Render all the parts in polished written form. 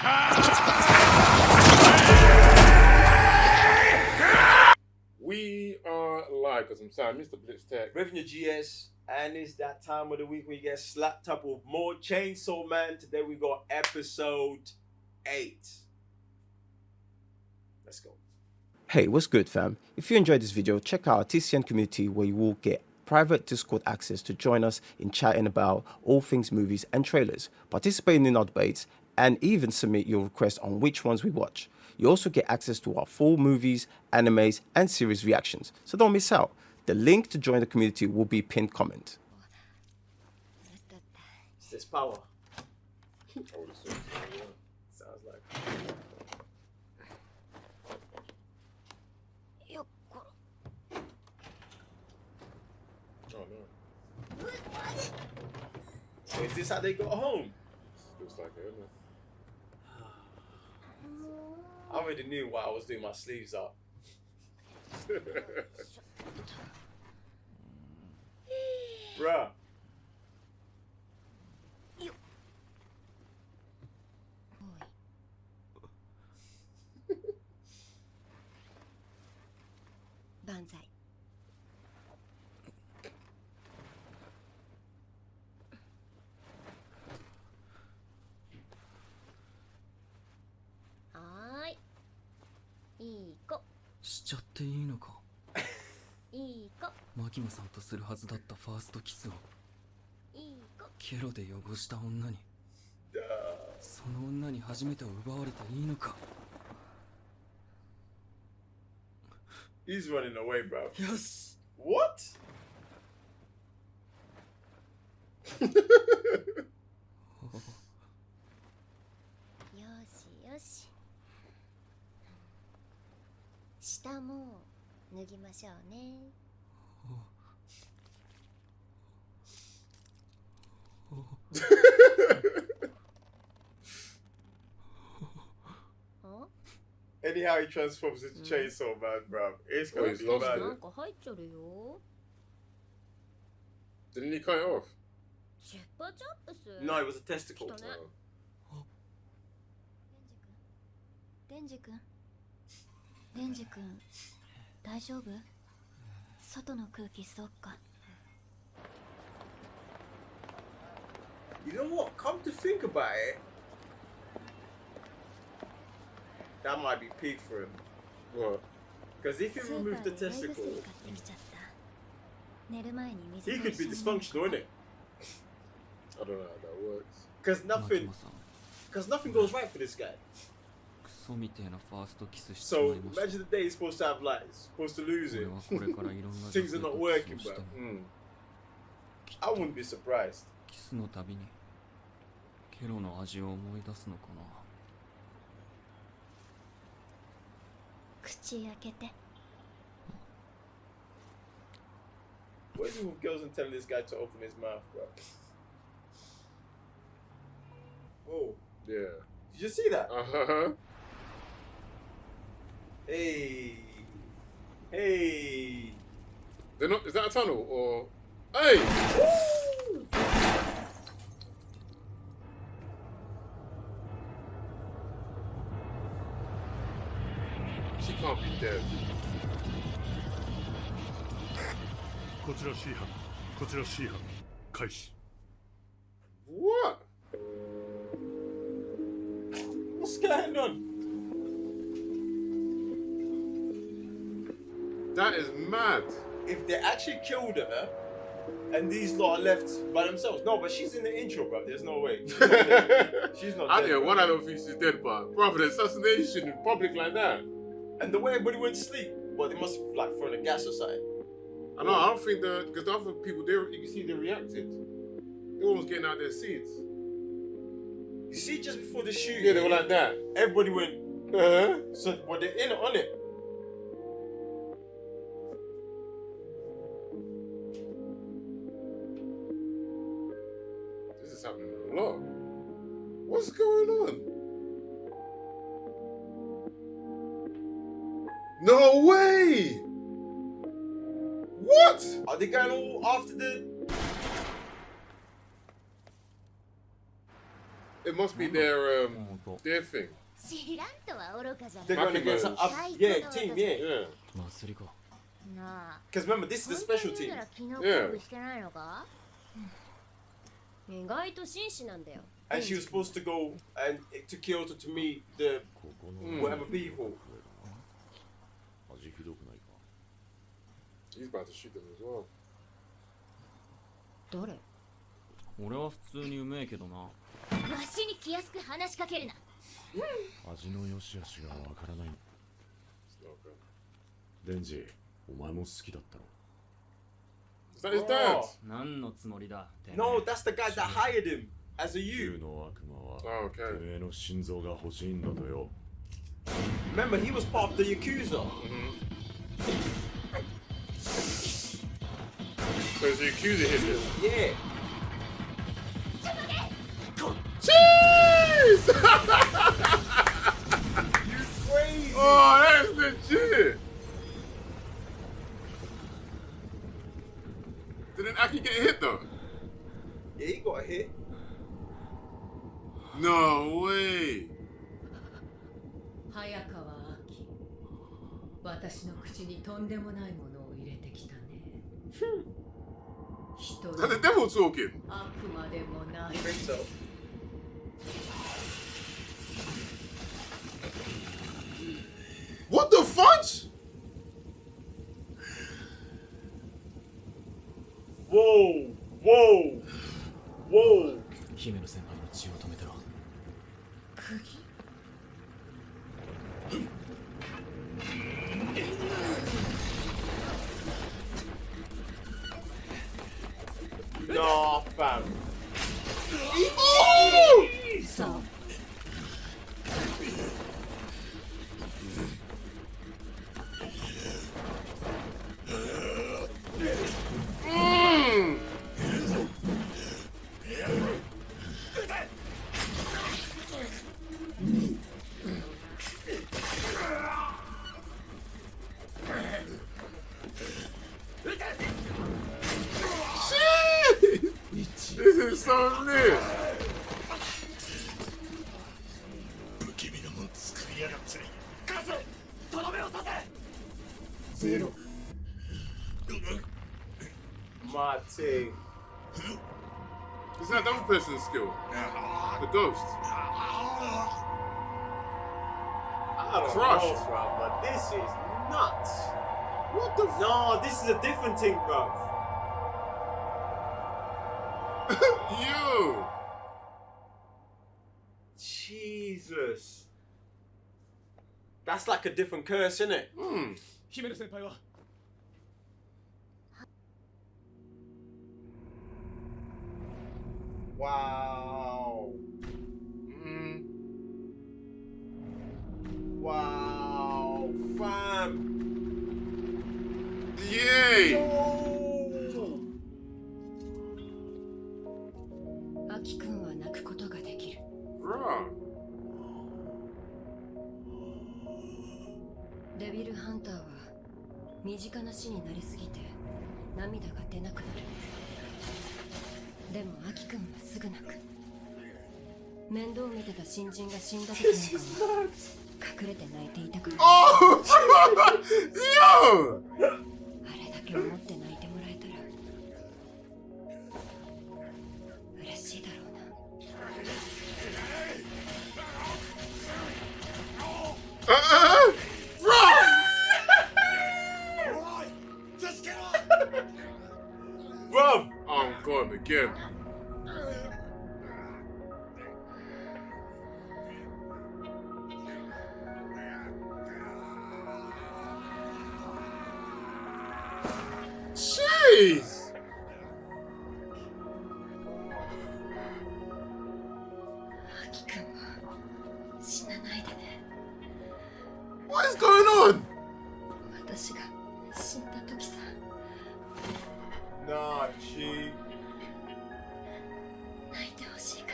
We are live because I'm sorry, Mr. Blitz Tech. Revenue GS, and it's that time of the week where you get slapped up with more Chensō Man. Today we got episode 8. Let's go. Hey, what's good fam? If you enjoyed this video, check out our TCN community where you will get private Discord access to join us in chatting about all things movies and trailers, participating in our debates, and even submit your requests on which ones we watch. You also get access to our full movies, animes, and series reactions, so don't miss out. The link to join the community will be pinned comment. It's this power. Sounds like. Oh no. So is this how they got home? Looks like it, isn't it? I already knew why I was doing my sleeves up. Bruh. Banzai. Hi. いい子。しちゃっていいのか。いい子。マキマさんとするはずだったファーストキスをいい子。ケロで汚した女に、その女に初めて奪われていいのか。 He's running away, bro. Yes. What? よしよし。下も脱ぎましょうね。Anyhow, he transforms into Chensō Man, bro. It's Oh, he's lost it. なんか入っちゃるよ。 Didn't he cut it off? チュッパチャップス。 No, it was a testicle. きっとね。デンジ君。デンジ君。大丈夫？外の空気吸おっか。 You know what? Come to think about it, that might be peak for him. What? Because if you remove the testicle, he could be dysfunctional, innit? I don't know how that works. Because マキマさん、 nothing goes right for this guy. クソみてえなファーストキスしてま So いりました。 imagine the day he's supposed to have like, supposed to lose 俺 it. はこれからいろんな Things are not working, キスを bro. しても I wouldn't be surprised. キスのたびにケロの味を思い出すのかな。口開けて。 What is it with girls and telling this guy to open his mouth, bro? Whoa. Yeah. Did you see that? Uh-huh. Hey. Hey. They're not, is that a tunnel or... Hey! She can't be dead. こちら C 班、こちら C 班、開始。 What? What's going on? That is mad. If they actually killed her and these lot are left by themselves. No, but she's in the intro, bro. There's no way. She's not dead. She's not I dead, didn't. bro. One, I don't think she's dead, but brother, the assassination in public like that. And the way everybody went to sleep, but they must have like thrown a gas or something. I know. I don't think because the other people there, you can see they reacted. They almost getting out their seats. You see, just before the shooting, Yeah, they were like that. everybody went. Uh-huh. So, but they're in on it. This is happening a lot. What's going on? No way! What? Are they going all after the? It must be their thing. 知らんとは愚かじゃな They're い going against an up, yeah, team, yeah. Yeah. 祭りか。なあ Because remember, this is the special 本当に言う team. なら昨日勝負してないのか、意外と紳士なんだよ And she was supposed to go and to Kyoto to meet the whatever people. He's about to shoot them as well. 誰俺は普通にうめえけどな。わしに気安く話しかけるな味の良し悪しがわからない。 Okay. デンジ、お前も好きだったろ。 Is that his dad? 何のつもりだ。 No, that's the guy that hired him as a 竜 you. の悪魔は Oh, て okay. めえの心臓が欲しいんだとよ。 Remember, he was part of the Yakuza. So it's the accuser hit him. Yeah. Jeez! Crazy. Oh, that's legit. Didn't Aki get hit though? Yeah, he got hit. No way. 早川秋私の口にとんでもないものを入れてきたね人 That's the の devil talking. 悪魔でもない I think so. What the fudge? Whoa, whoa, whoa. 姫野先輩の血を止めてろ。釘 Nah, fam. そう This is so lit. ゼロ My team. It's not the other person's skill. The ghost. I don't Crushed. know, bro, but this is nuts. What the No, this is a different thing, bro. You. Jesus. That's like a different curse, isn't it? 姫野先輩は Wow. Wow, fam. Yay. Oh. アキ君は泣くことができる Bruh. デビルハンターは身近な死になりすぎて涙が出なくなるでもアキ君はすぐ泣く面倒見てた新人が死んだ時なんかは隠れて泣いていたから Oh, yo. あれだけ思って泣いてもらえたら嬉しいだろうな Bro. Oh, God, again. Jeez. What is going on? 私が死んだ時さ Nah, G. 泣いてほしいか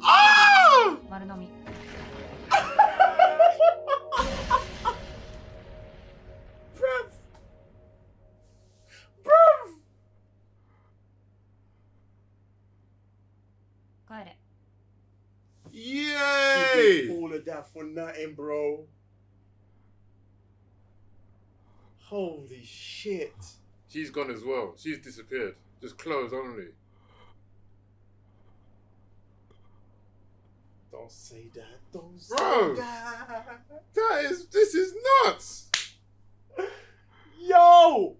ら Ah! 丸飲み Bruv. 帰れ that for nothing, bro. Holy shit. She's gone as well. She's disappeared. Just clothes only. Don't say that. Don't say Bro. that. This is nuts. Yo!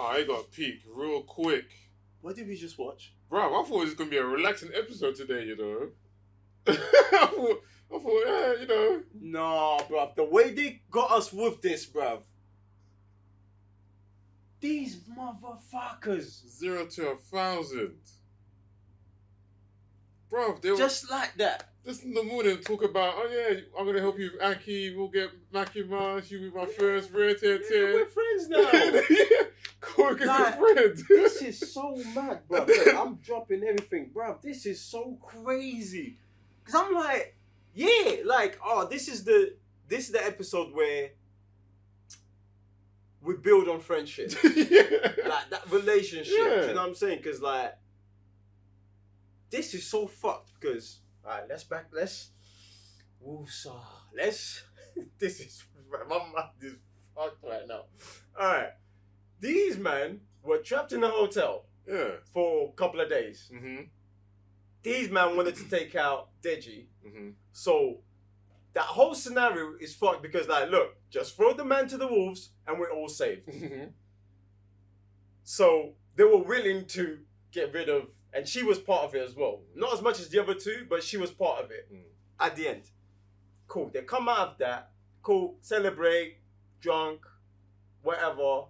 I got peaked real quick. What did we just watch? Bro, I thought it was going to be a relaxing episode today, you know. I thought, yeah, you know. Nah, bruv. The way they got us with this, bruv. These motherfuckers. 0 to 1,000. Bro, they were Just like that. just in the morning talk about, oh yeah, I'm going to help you with Aki, we'll get Makima, she'll be my first rare Yeah, we're friends now. Cool, because Like, we're friends. This is so mad, bruv. Look, I'm dropping everything, bruv. This is so crazy. Cause I'm like, yeah, like, oh, this is the episode where we build on friendship, Yeah. like that relationship. Yeah. You know what I'm saying? Cause like, this is so fucked. Cause alright, let's. Woosah. Let's. This is my mind is fucked right now. Alright, these men were trapped in a hotel Yeah. for a couple of days. Mm-hmm. These men wanted to take out Denji. Mm-hmm. So that whole scenario is fucked because, like, look, just throw the man to the wolves and we're all saved. Mm-hmm. So they were willing to get rid of, and she was part of it as well. Not as much as the other two, but she was part of it at the end. Cool. They come out of that. Cool. Celebrate. Drunk. Whatever.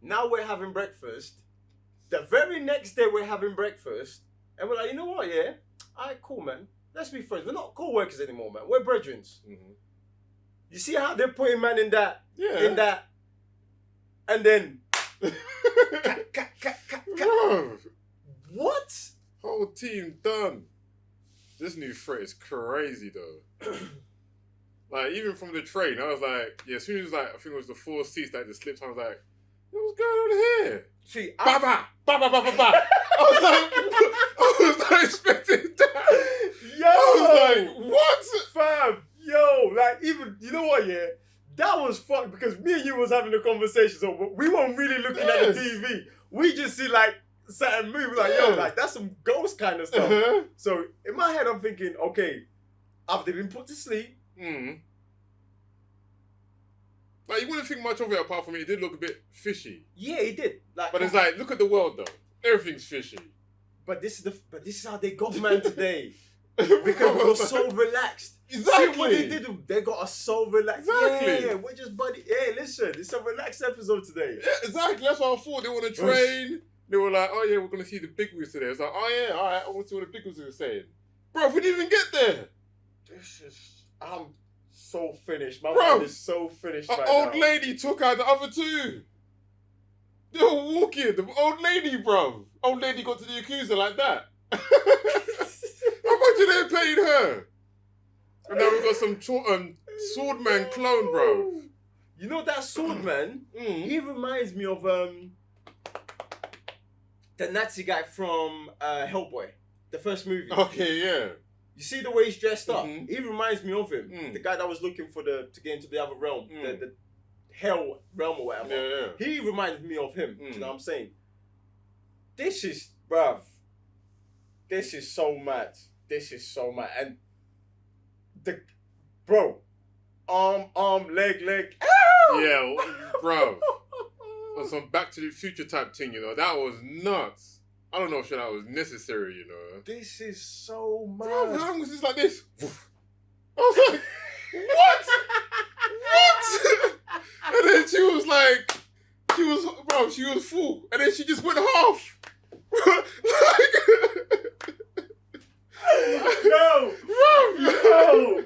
Now we're having breakfast. The very next day we're having breakfast. And we're like, you know what, yeah? Alright, cool, man. Let's be friends. We're not co-workers anymore, man. We're brethren. Mm-hmm. You see how they're putting man in that? Yeah. In that. And then... cut, cut, cut, cut, cut. Bro, What? whole team done. This new threat is crazy, though. Like, even from the train, I was like, yeah, as soon as, like, I think it was the 4 seats that just slipped, I was like, what's going on here? See, Ba-ba! Ba-ba-ba-ba-ba! I was not expecting that. Yo! I was like, what? Fam! Yo! Like, even, you know what, yeah? That was fucked because me and you was having a conversation, so we weren't really looking at the TV. We just see, like, certain movies, like, yo, like, that's some ghost kind of stuff. Uh-huh. So, in my head, I'm thinking, okay, have they been put to sleep? Mm. Like, you wouldn't think much of it apart from it did look a bit fishy. Yeah, he did. Like, But it's like, look at the world, though. Everything's fishy. But this is how they got man today. Because we were so relaxed. Exactly. See what they did? They got us so relaxed. Exactly. Yeah, we're just buddy. Hey, listen, it's a relaxed episode today. Yeah, exactly. That's what I thought. They were on a train. They were like, oh yeah, we're going to see the big wigs today. It's like, oh yeah, all right, I want to see what the big wigs are saying. Bro, we didn't even get there. I'm so finished. My Bro, mind is so finished An right old now. lady took out the other two. They were walking. The old lady, bro. Old lady got to the accuser like that. How much did they pay her? And now we've got some swordman clone, bro. You know that sword man? He reminds me of the Nazi guy from Hellboy, the first movie. Okay, yeah. You see the way he's dressed up? Mhm. He reminds me of him. Mm. The guy that was looking for to get into the other realm, the hell realm or whatever. Yeah, yeah. He reminds me of him. Mm. You know what I'm saying? This is, bruv. This is so mad. This is so mad. And bro, arm, leg. Yeah, bro. On some Back to the Future type thing, you know. That was nuts. I don't know if that was necessary, you know. This is so mad. Bro, how long was this like this? I was like, what? What? And then she was full. And then she just went half. Yo,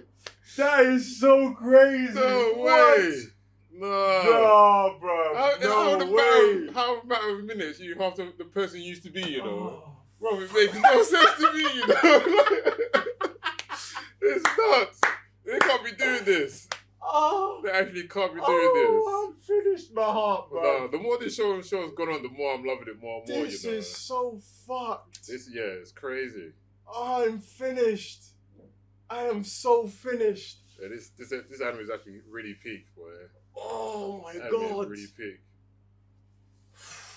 that is so crazy. No What? way. No. No, bro. How matter of minutes you have the person used to be, you know. Bro, it makes no sense to me, you know. It's nuts. They can't be doing this. Oh, They actually can't be doing this. I'm finished, my heart, bro. No, the more this show's gone on, the more I'm loving it more and more. This you know. is so fucked. It's crazy. I'm finished. I am so finished. Yeah, this anime is actually really peak, boy. Oh my Anime god. is really peak.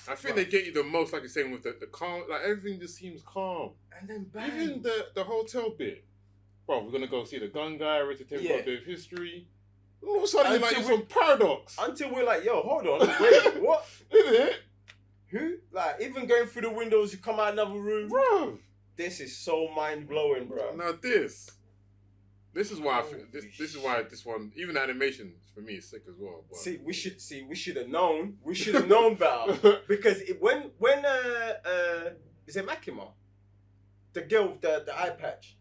I think they get you the most, like you're saying, with the calm. Like everything just seems calm. And then bang. Even the hotel bit. Bro, we're gonna go see the gun guy, ready to take a bit of history. All of a sudden, like it's some paradox. Until we're like, yo, hold on, wait, what? Isn't it? Who? Like, even going through the windows, you come out another room. Bro. This is so mind blowing, bro. Now this is why I think this is why this one, even the animation for me is sick as well. But. We should have known. We should have known better. Because when is it Makima? The girl with the eye patch.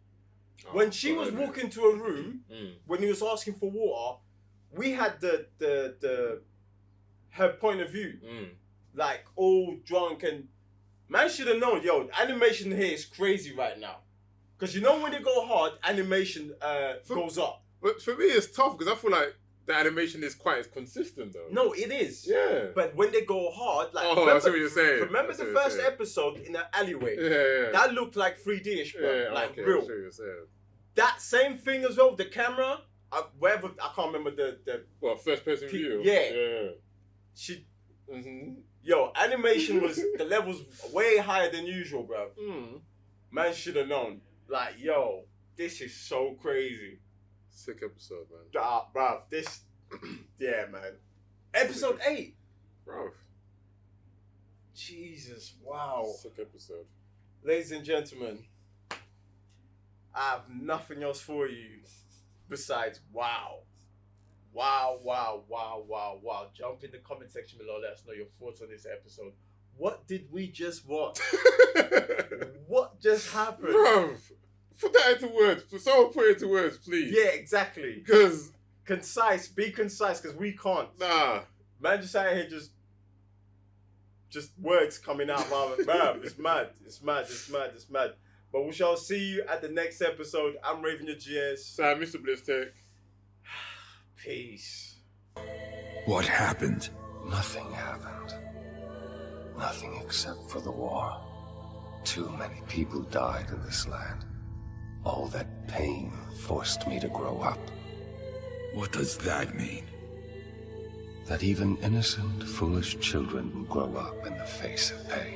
When she was walking to a room, when he was asking for water, we had her point of view. Like all drunk, and man should have known, yo, animation here is crazy right now. Because you know when they go hard, animation goes up. But for me it's tough because I feel like the animation is quite as consistent though. No, it is. Yeah. But when they go hard, like I see what you're saying. Remember the first episode in the alleyway? Yeah. That looked like 3D-ish, bro. Yeah, like okay, real. I see what you're saying. That same thing as well, the camera, wherever, I can't remember the first person view? Yeah. She... Yo, animation was, the levels way higher than usual, bro. Man should have known. Like, yo, this is so crazy. Sick episode, man. Bruv, this... yeah, man. Episode 8. Bro. Jesus, wow. Sick episode. Ladies and gentlemen, I have nothing else for you besides wow. Wow, wow, wow, wow, wow. Jump in the comment section below. Let us know your thoughts on this episode. What did we just watch? What just happened? Bro, put that into words. Someone put it into words, please. Yeah, exactly. Because... concise. Be concise, because we can't. Nah. Man just out here just words coming out of our mouth. It's mad. It's mad. It's mad. It's mad. But we shall see you at the next episode. I'm Raven your GS. Sam, Mr. Bliss Tech. Peace. What happened? Nothing happened. Nothing except for the war. Too many people died in this land. All that pain forced me to grow up. What does that mean? That even innocent, foolish children will grow up in the face of pain.